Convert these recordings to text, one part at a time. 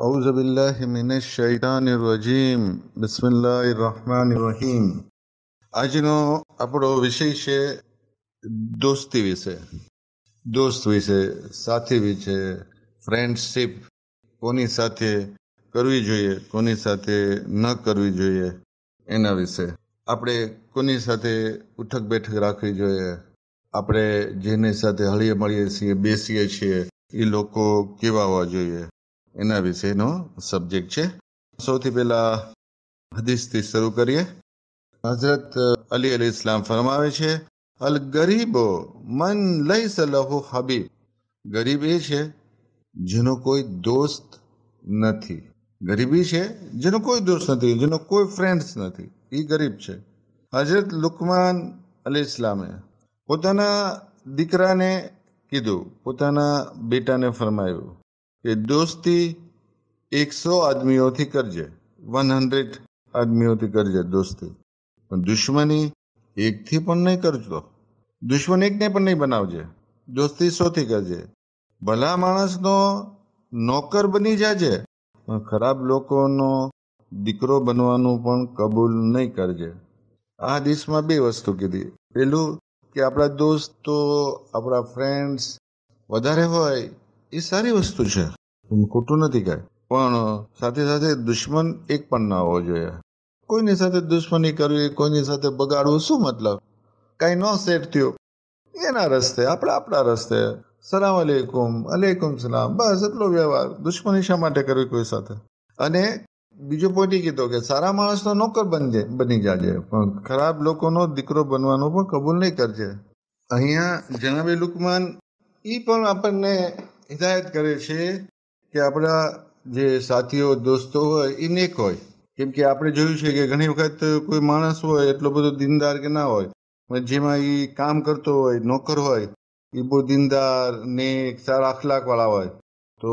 أعوذ بالله من الشيطان الرجيم بسم الله الرحمن الرحيم આજનો આપણો વિષય છે દોસ્તી વિશે. દોસ્ત વિશે, સાથી વિશે, ફ્રેન્ડશિપ કોની સાથે કરવી જોઈએ, કોની સાથે ન કરવી જોઈએ, એના વિશે. આપણે કોની સાથે ઉઠક બેઠક રાખવી જોઈએ, આપણે જેની સાથે હળીએ મળીએ છીએ, બેસીએ છીએ, એ લોકો કેવા હોવા જોઈએ, એના વિશેનો સબ્જેક્ટ છે. સૌથી પહેલા હદીસથી શરૂ કરીએ. હઝરત અલી અલી ઇસ્લામ ફરમાવે છે, અલ ગરીબો મન લૈસ લહુ હબીબ. ગરીબ એ છે જેનો કોઈ દોસ્ત નથી. ગરીબી છે જેનો કોઈ દોસ્ત નથી, જેનો કોઈ ફ્રેન્ડ્સ નથી, એ ગરીબ છે. હઝરત લુકમાન અલી ઇસ્લામે પોતાના દીકરાને કીધું, પોતાના બેટાને ફરમાવ્યું કે દોસ્તી 100 આદમીઓથી કરજે, 100 આદમીઓથી કરજે દોસ્તી, પણ દુશ્મની એકથી પણ નહીં કરજો. દુશ્મન એકને પણ નહીં બનાવજે. દોસ્તી 100થી કરજે. ભલા માણસનો નોકર બની જાજે, પણ ખરાબ લોકોનો દીકરો બનવાનું પણ કબૂલ નહીં કરજે. આ હદીસમાં 2 વસ્તુ કીધી. પેલું કે આપણા દોસ્તો, આપણા ફ્રેન્ડ્સ વધારે હોય એ સારી વસ્તુ છે, ખોટું નથી કાંઈ, પણ સાથે સાથે દુશ્મન એક પણ ના હોવો જોઈએ. કોઈની સાથે દુશ્મની કરવી, કોઈની સાથે બગાડવું, શું મતલબ? કાંઈ ન સેટ થયું એના રસ્તે, આપણે આપણા રસ્તે, સલામ અલેકુમ, અલેકુમ સલામ, બસ એટલો વ્યવહાર. દુશ્મની શા માટે કરવી કોઈ સાથે? અને બીજો પોઈન્ટ એ કીધો કે સારા માણસનો નોકર બની જાજે, પણ ખરાબ લોકોનો દીકરો બનવાનું પણ કબૂલ નહીં કરજે. અહીંયા જનાબે લુકમાન એ પણ આપણને હિદાયત કરે છે કે આપણા જે સાથીઓ, દોસ્તો હોય એ નેક હોય. કેમ કે આપણે જોયું છે કે ઘણી વખત કોઈ માણસ હોય એટલો બધો દીનદાર કે ના હોય, જેમાં એ કામ કરતો હોય, નોકર હોય, એ બહુ દીનદાર, નેક, સારા અખલાક વાળા હોય, તો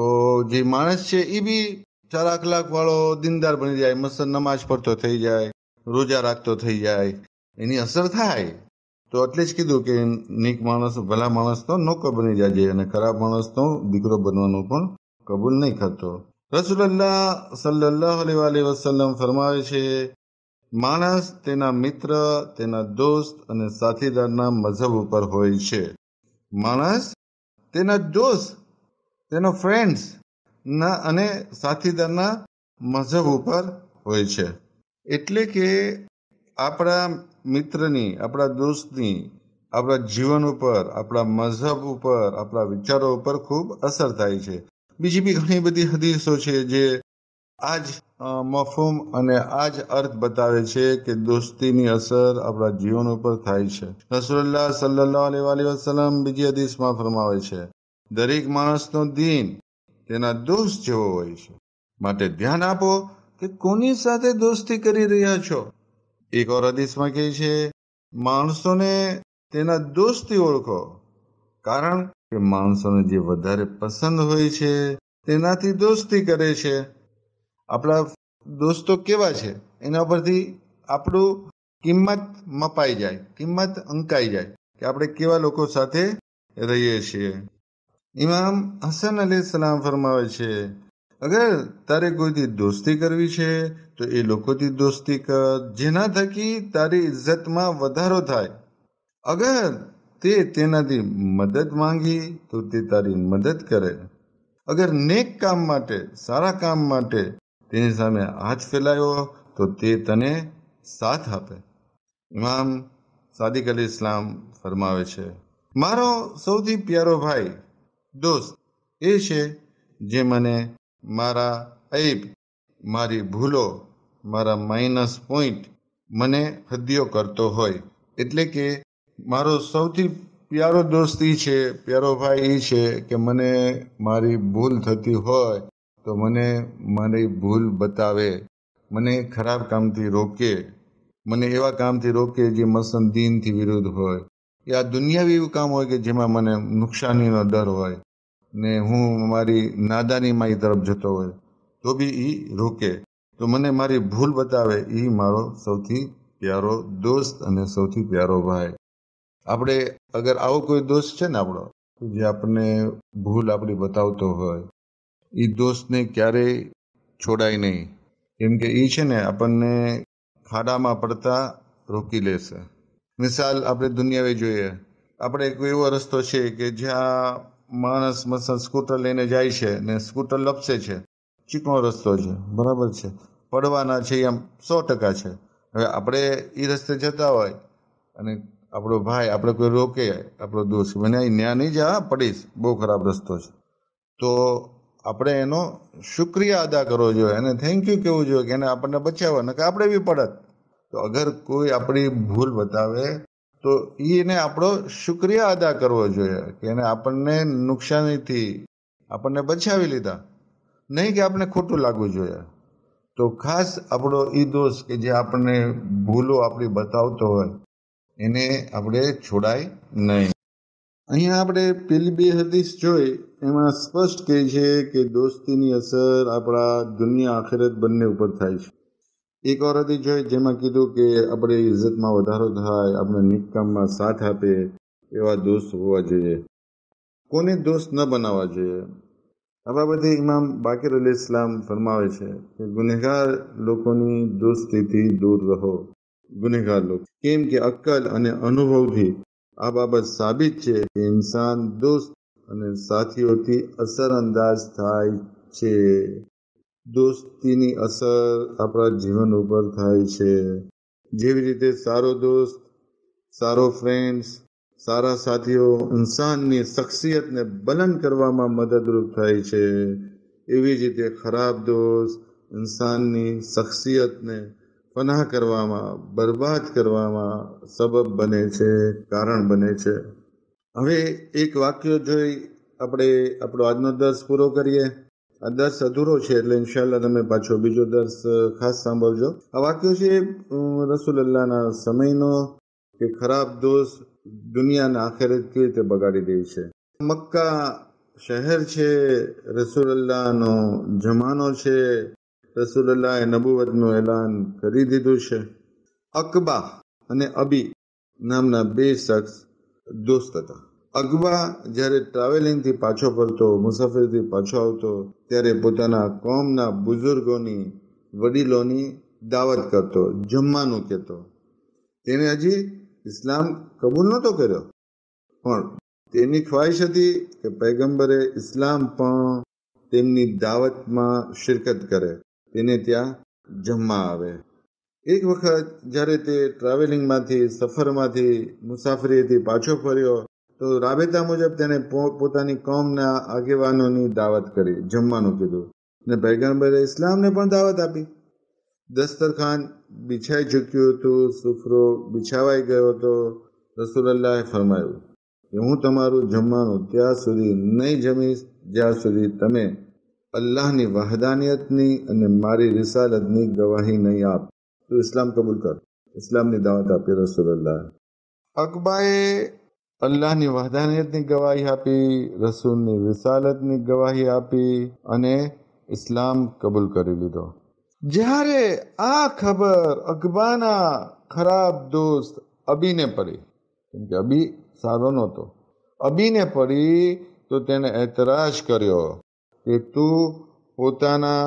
જે માણસ છે એ બી સારા અખલાક વાળો, દીનદાર બની જાય, મસલ નમાઝ પડતો થઈ જાય, રોજા રાખતો થઈ જાય, એની અસર થાય. તો એટલે જ કીધું કે નેક માણસ, ભલા માણસનો નોકર બની જાય અને ખરાબ માણસનો દીકરો બનવાનું પણ કબૂલ નહીં કરતો. રસૂલુલ્લાહ સલ્લલ્લાહુ અલૈહિ વસલ્લમ ફરમાવે છે, માણસ તેના મિત્ર, તેના દોસ્ત અને સાથીદારના મઝહબ ઉપર હોય છે. માણસ તેના દોસ્ત, તેનો ફ્રેન્ડ્સ ના અને સાથીદારના મઝહબ ઉપર હોય છે. એટલે કે આપણા મિત્રની, આપણા દોસ્તની આપણા જીવન ઉપર, આપણા મઝહબ ઉપર, આપણા વિચારો ઉપર ખૂબ અસર થાય છે. બીજી બી ઘણી બધી હદીસો છે જે આ જ મફહૂમ અને આ જ અર્થ બતાવે છે કે દોસ્તીની અસર આપણા જીવન ઉપર થાય છે. રસૂલુલ્લાહ સલ્લલ્લાહુ અલૈહિ વસલ્લમ બીજી હદીસમાં ફરમાવે છે, દરેક માણસનો દીન તેના દોસ્ત જેવો હોય છે, માટે ધ્યાન આપો કે કોની સાથે દોસ્તી કરી રહ્યા છો. એક ઓર હદીસમાં કહે છે, માણસોને તેના દોસ્તથી ઓળખો, કારણ કે માણસોને જે વધારે પસંદ હોય છે તેનાથી દોસ્તી કરે છે. આપણા દોસ્તો કેવા છે એના પરથી આપણું કિંમત મપાઈ જાય, કિંમત અંકાઈ જાય કે આપણે કેવા લોકો સાથે રહીએ છીએ. ઇમામ હસન અલી સલામ ફરમાવે છે, અગર તારે કોઈથી દોસ્તી કરવી છે તો એ લોકોથી દોસ્તી કર જેના થકી તારી ઇજ્જતમાં વધારો થાય. અગર તે તેનાથી મદદ માંગી તો તે તારી મદદ કરે. અગર નેક કામ માટે, સારા કામ માટે તેની સામે હાથ ફેલાયો તો તે તને સાથ આપે. ઇમામ સાદિક અલી ઇસ્લામ ફરમાવે છે, મારો સૌથી પ્યારો ભાઈ, દોસ્ત એ છે જે મને મારા ઐબ, મારી ભૂલો, મારા માઇનસ પોઈન્ટ મને હદિયો કરતો હોય. એટલે કે મારો સૌથી પ્યારો દોસ્ત એ છે, પ્યારો ભાઈ એ છે કે મને મારી ભૂલ થતી હોય તો મને મારી ભૂલ બતાવે, મને ખરાબ કામથી રોકે, મને એવા કામથી રોકે જે મસલન દીનથી વિરુદ્ધ હોય, યા દુનિયાવી એવું કામ હોય કે જેમાં મને નુકસાનીનો ડર હોય ને હું મારી નાદાનીમાં તરફ જતો હોય તો બી એ રોકે, તો મને મારી ભૂલ બતાવે. એ મારો સૌથી પ્યારો દોસ્ત અને સૌથી પ્યારો ભાઈ. આપણે અગર આવો કોઈ દોસ્ત છે ને આપણો, જે આપણને ભૂલ આપણી બતાવતો હોય, એ દોસ્તને ક્યારેય છોડાય નહીં, કેમ કે એ છે ને આપણને ખાડામાં પડતા રોકી લેશે. મિસાલ આપણે દુનિયાવી જોઈએ, આપણે કોઈ એવો રસ્તો છે કે જ્યાં માણસ મસલ સ્કૂટર લઈને જાય છે ને સ્કૂટર લપસે છે, ચીકણો રસ્તો છે, બરાબર છે, પડવાના છે એમ 100% છે. હવે આપણે એ રસ્તે જતા હોય અને આપણો ભાઈ આપણે કોઈ રોકે, આપણો દોસ્ત, મને અહીં ન્યા નહીં જા, પડીશ, બહુ ખરાબ રસ્તો છે, તો આપણે એનો શુક્રિયા અદા કરવો જોઈએ, એને થેન્ક યુ કહેવું જોઈએ કે એને આપણને બચાવવા, ને કે આપણે બી પડત. તો અગર કોઈ આપણી ભૂલ બતાવે તો એને આપણો શુક્રિયા અદા કરવો જોઈએ કે એને આપણને નુકસાનીથી આપણને બચાવી લીધા, નહીં કે આપણે ખોટું લાગવું જોઈએ. તો ખાસ આપણો એ દોસ્ત કે જે આપણને ભૂલો આપણી બતાવતો હોય એને આપણે છોડાય નહીં. અહીંયા આપણે પેલી 2 હદીસ જોઈ, એમાં સ્પષ્ટ કહે છે કે દોસ્તીની અસર આપણા દુનિયા આખિરત બંને ઉપર થાય છે. એક વાર હદીસ જોઈ જેમાં કીધું કે આપણે ઇજ્જતમાં વધારો થાય, આપણે નીક કામમાં સાથ આપે એવા દોસ્ત હોવા જોઈએ, કોને દોસ્ત ન બનાવવા જોઈએ. આ બાબતે ઇમામ બાકિર અલી ઇસ્લામ ફરમાવે છે કે ગુનેગાર લોકોની દોસ્તીથી દૂર રહો. ગુનેગાર લોકો, કેમ કે અક્કલ અને અનુભવથી આ બાબત સાબિત છે કે ઇન્સાન દોસ્ત અને સાથીઓથી અસરઅંદાજ થાય છે. દોસ્તીની અસર આપણા જીવન ઉપર થાય છે. જેવી રીતે સારો દોસ્ત, સારો ફ્રેન્ડ્સ, સારા સાથીઓ ઇન્સાનની શખ્સિયતને બુલંદ કરવામાં મદદરૂપ થાય છે, એવી જ રીતે ખરાબ દોસ્ત ઇન્સાનની શખ્સિયતને ફનાહ કરવામાં, બરબાદ કરવામાં સબબ બને છે, કારણ બને છે. હવે એક વાક્ય જોઈ આપણે આપણો આજનો દર્સ પૂરો કરીએ. આ દર્સ અધૂરો છે એટલે ઇન્શાલ્લાહ તમે પાછો બીજો દર્સ ખાસ સાંભળજો. આ વાક્ય છે રસૂલુલ્લાહના સમયનો કે ખરાબ દોસ્ત દુનિયાના આખિરત કેવી રીતે બગાડી દે છે. મક્કા શહેર છે, રસૂલુલ્લાહનો જમાનો છે, રસૂલુલ્લાહે નબુવતનું એલાન કરી દીધું છે. અકબા અને અબી નામના 2 શખ્સ દોસ્ત હતા. અકબા જ્યારે ટ્રાવેલિંગથી પાછો ફરતો, મુસાફરીથી પાછો આવતો, ત્યારે પોતાના કોમના બુઝુર્ગોની, વડીલોની દાવત કરતો, જમવાનું કહેતો. તેને હજી ઇસ્લામ કબૂલ નહોતો કર્યો, પણ તેની ખ્વાહિશ હતી કે પૈગંબરે ઇસ્લામ પણ તેમની દાવતમાં શિરકત કરે, તેને ત્યાં જમવા આવે. એક વખત જ્યારે તે ટ્રાવેલિંગમાંથી, સફરમાંથી, મુસાફરીથી પાછો ફર્યો તો રાબેતા મુજબ તેણે પોતાની કોમના આગેવાનોની દાવત કરી, જમવાનું કીધું, ને પૈગંબરે ઇસ્લામને પણ દાવત આપી. દસ્તરખાન બિછાઈ ચૂક્યું હતું, સુફરો બિછાવાઈ ગયો હતો. રસૂલુલ્લાહે ફરમાયું કે હું તમારું જમવાનું ત્યાં સુધી નહીં જમીશ જ્યાં સુધી તમે અલ્લાહની વહદાનિયતની અને મારી રિસાલતની ગવાહી નહીં આપ. તો ઇસ્લામ કબૂલ કર. ઇસ્લામની દાવત આપી રસૂલુલ્લાહ. અકબાએ અલ્લાહની વહદાનિયતની ગવાહી આપી, રસૂલની રિસાલતની ગવાહી આપી અને ઇસ્લામ કબૂલ કરી લીધો. જ્યારે આ ખબર અકબાના ખરાબ દોસ્ત અબીને પડી, કેમ કે અબી સારો નહોતો, અબીને પડી તો તેને એતરાજ કર્યો કે તું પોતાના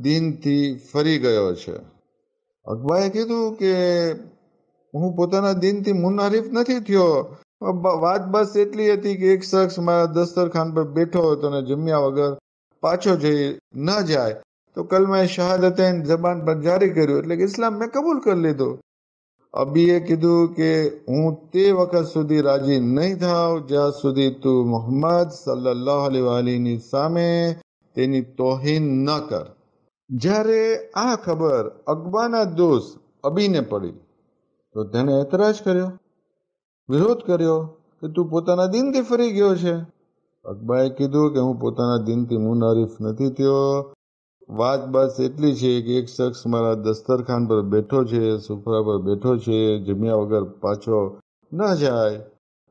દીનથી ફરી ગયો છે. અકબાએ કીધું કે હું પોતાના દીનથી મુનહરીફ નથી થયો. વાત બસ એટલી હતી કે એક શખ્સ મારા દસ્તરખાન પર બેઠો હતો અને જમ્યા વગર પાછો જઈ ન જાય તો કલમા શહાદતૈન જબાન પર જારી કર્યું, એટલે કે ઇસ્લામ મેં કબૂલ કરી લીધો. અબીએ કીધું કે હું તે વખત સુધી રાજી નહીં થાવ જ્યાં સુધી તું મુહમ્મદ સલ્લલ્લાહુ અલૈહિની સામે તેની તોહીન ન કર. જ્યારે આ ખબર અકબાના દોસ્ત અબીને પડી તો તેને એતરાજ કર્યો, વિરોધ કર્યો કે તું પોતાના દીનથી ફરી ગયો છે. અકબાએ કીધું કે હું પોતાના દીનથી મુનહરીફ નથી થયો. વાત બસ એટલી છે કે એક શખ્સ મારા દસ્તરખાન પર બેઠો છે, સુફરા પર બેઠો છે, જમ્યા વગર પાછો ન જાય,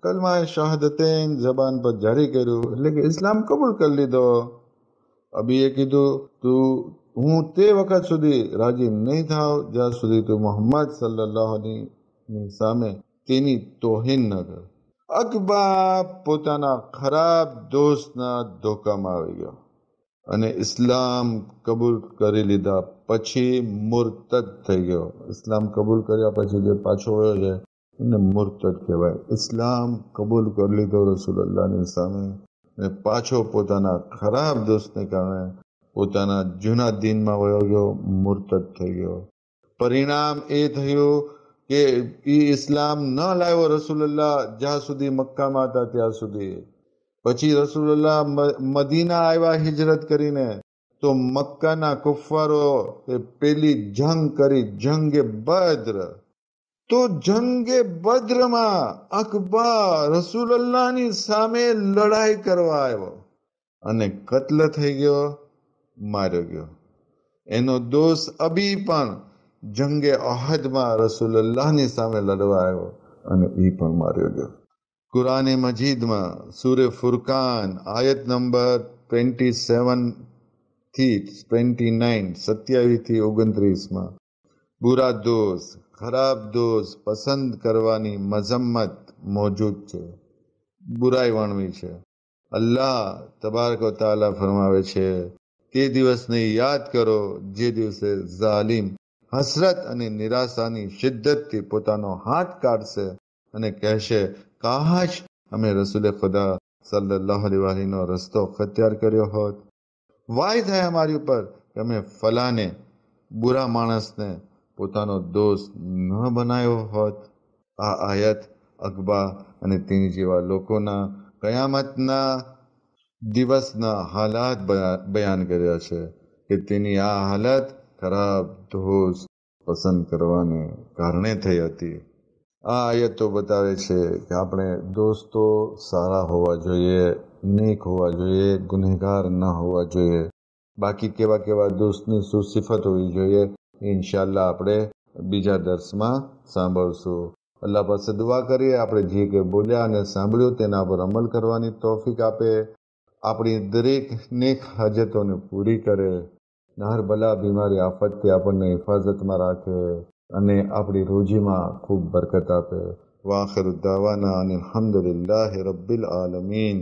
કલમા શહાદતૈન જબાન પર જારી કર્યું, એટલે કે ઇસ્લામ કબૂલ કરી લીધો. અબીએ કીધું હું તે વખત સુધી રાજી નહીં થાવ જ્યાં સુધી તું મુહમ્મદ સલ્લલ્લાહુ અલૈહિની સામે તેની તોહીન ન કર. અકબા પોતાના ખરાબ દોસ્તના ધોકામાં આવી ગયો અને ઇસ્લામ કબૂલ કરી લીધા પછી મુર્તદ થઈ ગયો. ઇસ્લામ કબૂલ કર્યા પછી જે પાછો વયો છે એને મુર્તદ કહેવાય. ઇસ્લામ કબૂલ કરી લીધો રસૂલુલ્લાહની સામે અને પાછો પોતાના ખરાબ દોસ્તને કારણે પોતાના જૂના દીનમાં વયો ગયો, મુર્તદ થઈ ગયો. પરિણામ એ થયું કે એ ઇસ્લામ ન લાવ્યો રસૂલુલ્લાહ જ્યાં સુધી મક્કામાં હતા ત્યાં સુધી. પછી રસૂલુલ્લાહ મદીના આવ્યા હિજરત કરીને, તો મક્કાના કુફારો એ પેલી જંગ કરી, જંગે બદ્ર. તો જંગે બદ્રમાં અકબર રસૂલુલ્લાહની સામે લડાઈ કરવા આવ્યો અને કત્લ થઈ ગયો, માર્યો ગયો. એનો દોસ્ત અબી પણ જંગે અહદમાં રસૂલુલ્લાહની સામે લડવા આવ્યો અને એ પણ માર્યો ગયો. કુરાને મજીદમાં સૂરે ફુરકાન આયત નંબર 27 થી 29, 27 થી 29માં બુરા દોસ્ત, ખરાબ દોસ્ત પસંદ કરવાની મઝમ્મત મોજૂદ છે, બુરાઈ વર્ણવી છે. અલ્લાહ તબારક વ તઆલા ફરમાવે છે, તે દિવસને યાદ કરો જે દિવસે ઝાલિમ હસરત અને નિરાશાની શિદ્દતથી પોતાનો હાથ કાઢશે અને કહેશે, કાશ અમે રસૂલે ખુદા સલ્લલ્લાહુ અલૈહિ વસલ્લમનો રસ્તો અખ્તિયાર કર્યો હોત. વાય થાય અમારી ઉપર કે અમે ફલાને બુરા માણસને પોતાનો દોસ્ત ન બનાવ્યો હોત. આ આયત અકબા અને તેની જેવા લોકોના કયામતના દિવસના હાલાત બયાન કર્યા છે કે તેની આ હાલત ખરાબ દોસ્ત પસંદ કરવાને કારણે થઈ હતી. આ આયતો બતાવે છે કે આપણે દોસ્તો સારા હોવા જોઈએ, નેક હોવા જોઈએ, ગુનેગાર ન હોવા જોઈએ. બાકી કેવા કેવા દોસ્તની શું સિફત હોવી જોઈએ ઇન્શાઅલ્લાહ આપણે બીજા દર્સમાં સાંભળશું. અલ્લાહ પાસે દુઆ કરીએ આપણે જે કે બોલ્યા અને સાંભળ્યું તેના પર અમલ કરવાની તૌફીક આપે, આપણી દરેક નેક હાજતોને પૂરી કરે, હર બલા બીમારી આફતથી આપણને હિફાજતમાં રાખે અને આપણી રોજીમાં ખૂબ બરકત આપે. વાખિર દાવાના અનિલ હમ્દુલિલ્લાહિ રબ્બિલ આલમીન.